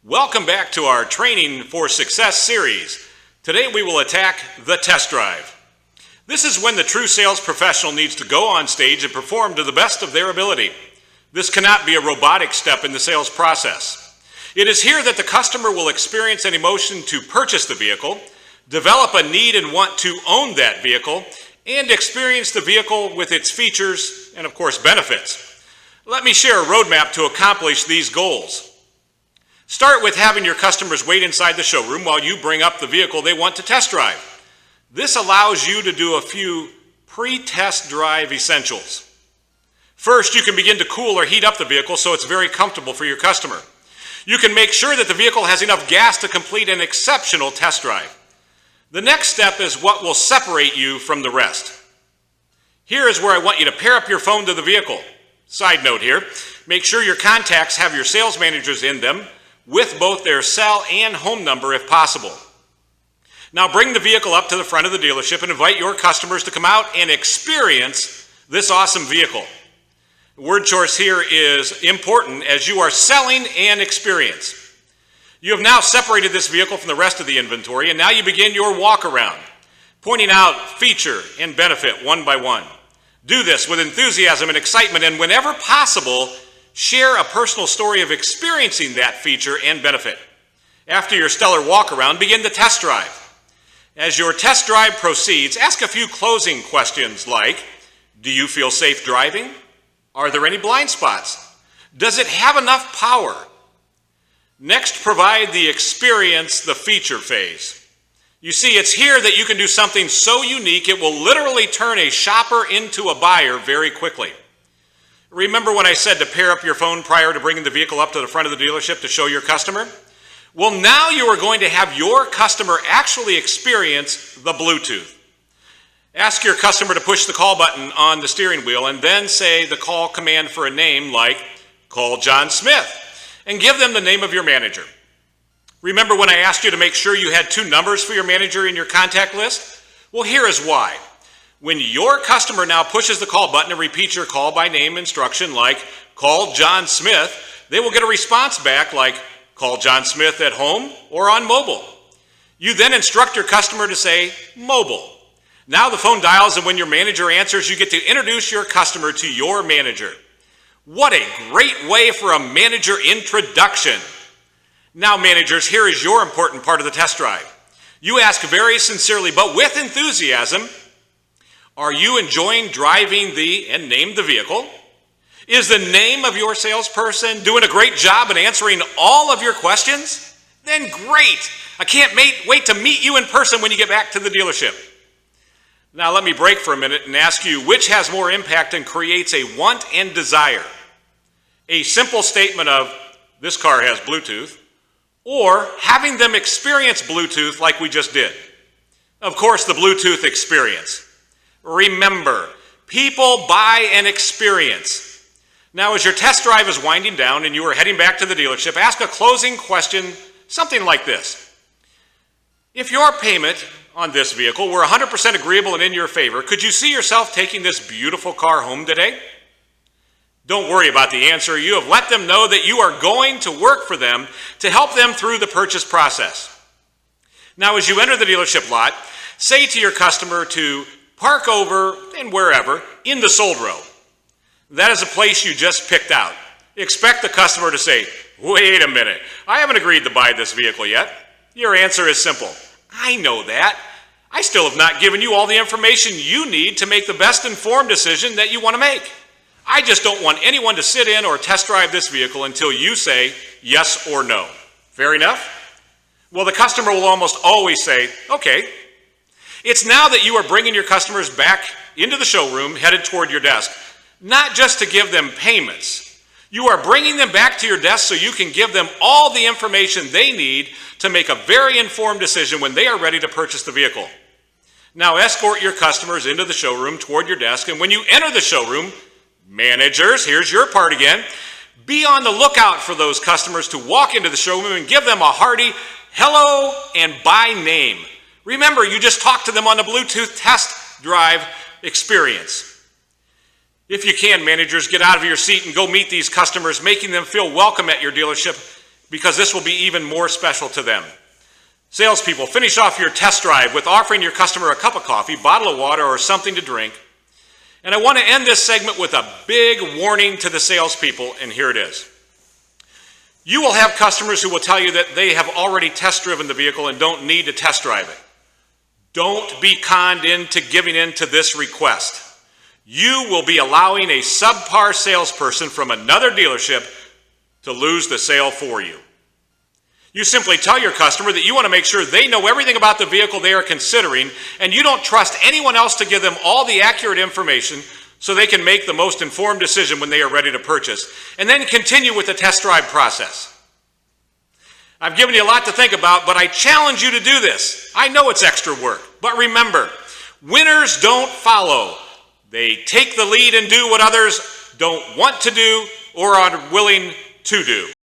Welcome back to our Training for Success series. Today we will attack the test drive. This is when the true sales professional needs to go on stage and perform to the best of their ability. This cannot be a robotic step in the sales process. It is here that the customer will experience an emotion to purchase the vehicle, develop a need and want to own that vehicle, and experience the vehicle with its features and, of course, benefits. Let me share a roadmap to accomplish these goals. Start with having your customers wait inside the showroom while you bring up the vehicle they want to test drive. This allows you to do a few pre-test drive essentials. First, you can begin to cool or heat up the vehicle so it's very comfortable for your customer. You can make sure that the vehicle has enough gas to complete an exceptional test drive. The next step is what will separate you from the rest. Here is where I want you to pair up your phone to the vehicle. Side note here, make sure your contacts have your sales managers in them with both their cell and home number if possible. Now bring the vehicle up to the front of the dealership and invite your customers to come out and experience this awesome vehicle. The word choice here is important as you are selling an experience. You have now separated this vehicle from the rest of the inventory, and now you begin your walk around, pointing out feature and benefit one by one. Do this with enthusiasm and excitement, and whenever possible, share a personal story of experiencing that feature and benefit. After your stellar walk around, begin the test drive. As your test drive proceeds, ask a few closing questions like, do you feel safe driving? Are there any blind spots? Does it have enough power? Next, provide the experience, the feature phase. You see, it's here that you can do something so unique it will literally turn a shopper into a buyer very quickly. Remember when I said to pair up your phone prior to bringing the vehicle up to the front of the dealership to show your customer? Well, now you are going to have your customer actually experience the Bluetooth. Ask your customer to push the call button on the steering wheel and then say the call command for a name like, call John Smith, and give them the name of your manager. Remember when I asked you to make sure you had 2 numbers for your manager in your contact list? Well, here is why. When your customer now pushes the call button and repeats your call by name instruction like, call John Smith, they will get a response back like, call John Smith at home or on mobile. You then instruct your customer to say, mobile. Now the phone dials, and when your manager answers, you get to introduce your customer to your manager. What a great way for a manager introduction. Now managers, here is your important part of the test drive. You ask very sincerely, but with enthusiasm, are you enjoying driving and name the vehicle? Is the name of your salesperson doing a great job in answering all of your questions? Then great. I can't wait to meet you in person when you get back to the dealership. Now let me break for a minute and ask you which has more impact and creates a want and desire. A simple statement of, this car has Bluetooth, or having them experience Bluetooth like we just did. Of course, the Bluetooth experience. Remember, people buy an experience. Now, as your test drive is winding down and you are heading back to the dealership, ask a closing question, something like this. If your payment on this vehicle were 100% agreeable and in your favor, could you see yourself taking this beautiful car home today? Don't worry about the answer. You have let them know that you are going to work for them to help them through the purchase process. Now, as you enter the dealership lot, say to your customer to park over and wherever in the sold row. That is a place you just picked out. Expect the customer to say, wait a minute, I haven't agreed to buy this vehicle yet. Your answer is simple. I know that. I still have not given you all the information you need to make the best informed decision that you want to make. I just don't want anyone to sit in or test drive this vehicle until you say yes or no. Fair enough? Well, the customer will almost always say, okay. It's now that you are bringing your customers back into the showroom headed toward your desk, not just to give them payments. You are bringing them back to your desk so you can give them all the information they need to make a very informed decision when they are ready to purchase the vehicle. Now escort your customers into the showroom toward your desk, and when you enter the showroom, managers, here's your part again, be on the lookout for those customers to walk into the showroom and give them a hearty hello and by name. Remember, you just talked to them on the Bluetooth test drive experience. If you can, managers, get out of your seat and go meet these customers, making them feel welcome at your dealership because this will be even more special to them. Salespeople, finish off your test drive with offering your customer a cup of coffee, bottle of water, or something to drink. And I want to end this segment with a big warning to the salespeople, and here it is. You will have customers who will tell you that they have already test driven the vehicle and don't need to test drive it. Don't be conned into giving in to this request. You will be allowing a subpar salesperson from another dealership to lose the sale for you. You simply tell your customer that you want to make sure they know everything about the vehicle they are considering, and you don't trust anyone else to give them all the accurate information so they can make the most informed decision when they are ready to purchase, and then continue with the test drive process. I've given you a lot to think about, but I challenge you to do this. I know it's extra work, but remember, winners don't follow. They take the lead and do what others don't want to do or are willing to do.